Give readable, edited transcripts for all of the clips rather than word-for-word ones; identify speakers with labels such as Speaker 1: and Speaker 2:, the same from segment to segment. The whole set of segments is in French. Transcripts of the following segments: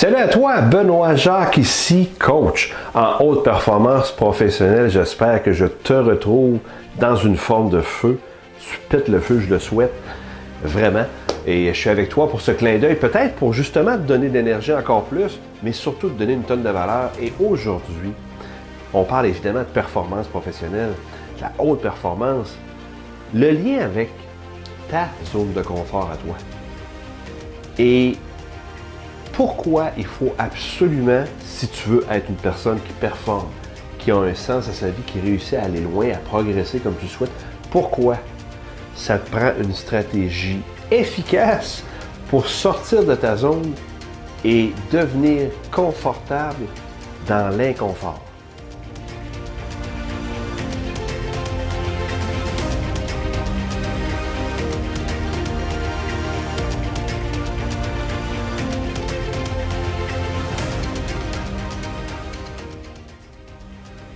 Speaker 1: Salut à toi, Benoît Jacques ici, coach en haute performance professionnelle. J'espère que je te retrouve dans une forme de feu. Tu pètes le feu, je le souhaite vraiment. Et je suis avec toi pour ce clin d'œil, peut-être pour justement te donner de l'énergie encore plus, mais surtout te donner une tonne de valeur. Et aujourd'hui, on parle évidemment de performance professionnelle, de la haute performance, le lien avec ta zone de confort à toi. Et pourquoi il faut absolument, si tu veux être une personne qui performe, qui a un sens à sa vie, qui réussit à aller loin, à progresser comme tu le souhaites, pourquoi ça te prend une stratégie efficace pour sortir de ta zone et devenir confortable dans l'inconfort.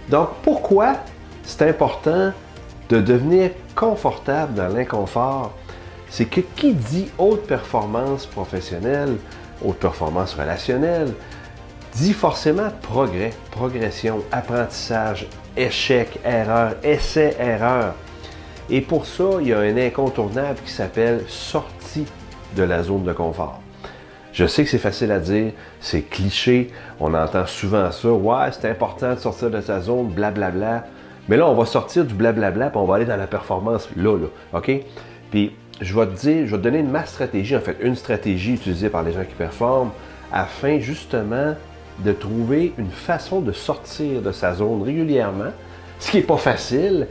Speaker 1: Donc, pourquoi c'est important de devenir confortable dans l'inconfort? C'est que qui dit haute performance professionnelle, haute performance relationnelle, dit forcément progrès, progression, apprentissage, échec, erreur, essai, erreur. Et pour ça, il y a un incontournable qui s'appelle sortie de la zone de confort. Je sais que c'est facile à dire, c'est cliché, on entend souvent ça. Ouais, c'est important de sortir de sa zone, blablabla. Mais là, on va sortir du blablabla puis on va aller dans la performance là, OK? Puis, je vais te donner ma stratégie, en fait, une stratégie utilisée par les gens qui performent afin justement de trouver une façon de sortir de sa zone régulièrement, ce qui n'est pas facile,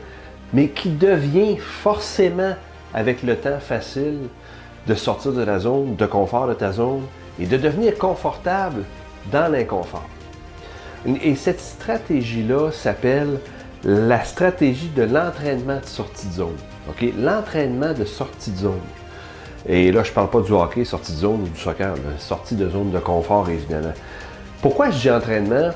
Speaker 1: mais qui devient forcément avec le temps facile de sortir de la zone de confort de ta zone et de devenir confortable dans l'inconfort. Et cette stratégie-là s'appelle la stratégie de l'entraînement de sortie de zone. OK? L'entraînement de sortie de zone. Et là, je ne parle pas du hockey, sortie de zone ou du soccer, sortie de zone de confort, évidemment. Pourquoi je dis entraînement?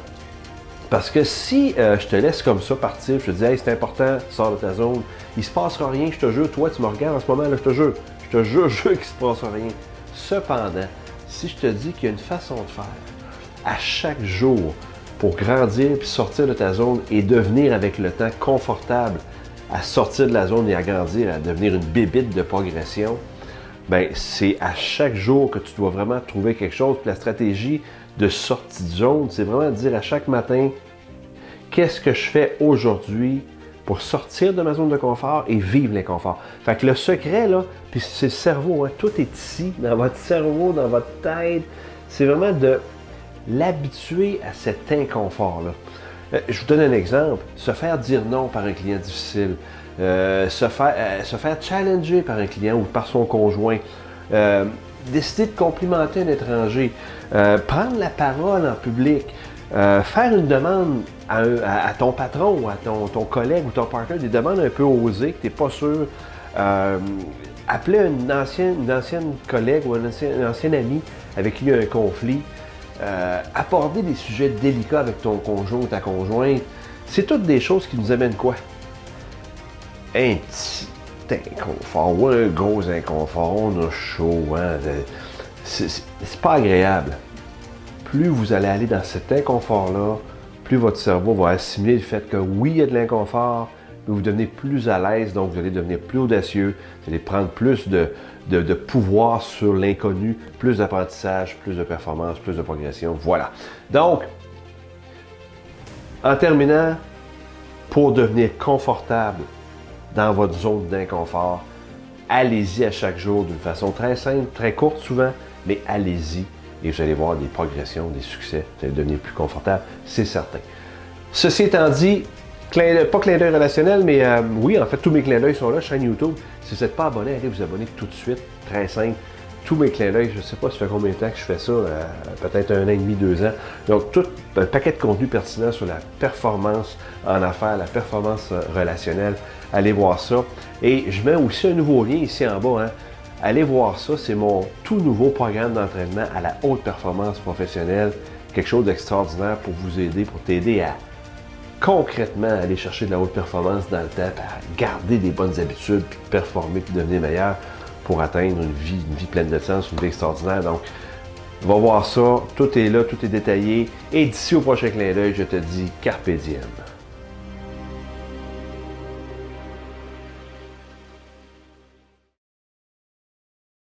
Speaker 1: Parce que si je te laisse comme ça partir, je te dis, hey, c'est important, sors de ta zone, il ne se passera rien, je te jure, toi, tu me regardes en ce moment, là, je te jure qu'il ne se passera rien. Cependant, si je te dis qu'il y a une façon de faire à chaque jour pour grandir puis sortir de ta zone et devenir avec le temps confortable à sortir de la zone et à grandir, à devenir une bébite de progression, bien, c'est à chaque jour que tu dois vraiment trouver quelque chose. Puis la stratégie de sortie de zone, c'est vraiment de dire à chaque matin, qu'est-ce que je fais aujourd'hui pour sortir de ma zone de confort et vivre l'inconfort. Fait que le secret, là, puis c'est le cerveau, hein, tout est ici, dans votre cerveau, dans votre tête, c'est vraiment de l'habituer à cet inconfort-là. Je vous donne un exemple. Se faire dire non par un client difficile, se faire challenger par un client ou par son conjoint, décider de complimenter un étranger, prendre la parole en public, faire une demande à ton patron ou à ton collègue ou ton partenaire, des demandes un peu osées que tu n'es pas sûr, appeler une ancienne collègue ou un ancien ami avec qui il y a un conflit, aborder des sujets délicats avec ton conjoint ou ta conjointe, c'est toutes des choses qui nous amènent quoi? Un petit inconfort ou un gros inconfort, on a chaud, hein? C'est pas agréable. Plus vous allez aller dans cet inconfort-là, plus votre cerveau va assimiler le fait que oui, il y a de l'inconfort, mais vous devenez plus à l'aise, donc vous allez devenir plus audacieux, vous allez prendre plus de pouvoir sur l'inconnu, plus d'apprentissage, plus de performance, plus de progression. Voilà. Donc, en terminant, pour devenir confortable dans votre zone d'inconfort, allez-y à chaque jour d'une façon très simple, très courte souvent, mais allez-y. Et vous allez voir des progressions, des succès. Vous allez devenir plus confortable, c'est certain. Ceci étant dit, pas clin d'œil relationnel, mais oui, en fait, tous mes clins d'œil sont là, chaîne YouTube. Si vous n'êtes pas abonné, allez vous abonner tout de suite. Très simple. Tous mes clins d'œil, je ne sais pas, ça fait combien de temps que je fais ça, peut-être 1 an et demi, 2 ans. Donc, tout un paquet de contenu pertinent sur la performance en affaires, la performance relationnelle. Allez voir ça. Et je mets aussi un nouveau lien ici en bas, hein. Allez voir ça, c'est mon tout nouveau programme d'entraînement à la haute performance professionnelle. Quelque chose d'extraordinaire pour vous aider, pour t'aider à concrètement aller chercher de la haute performance dans le temps, à garder des bonnes habitudes, puis performer, puis devenir meilleur pour atteindre une vie pleine de sens, une vie extraordinaire. Donc, Va voir ça, tout est là, tout est détaillé. Et d'ici au prochain clin d'œil, je te dis carpe diem.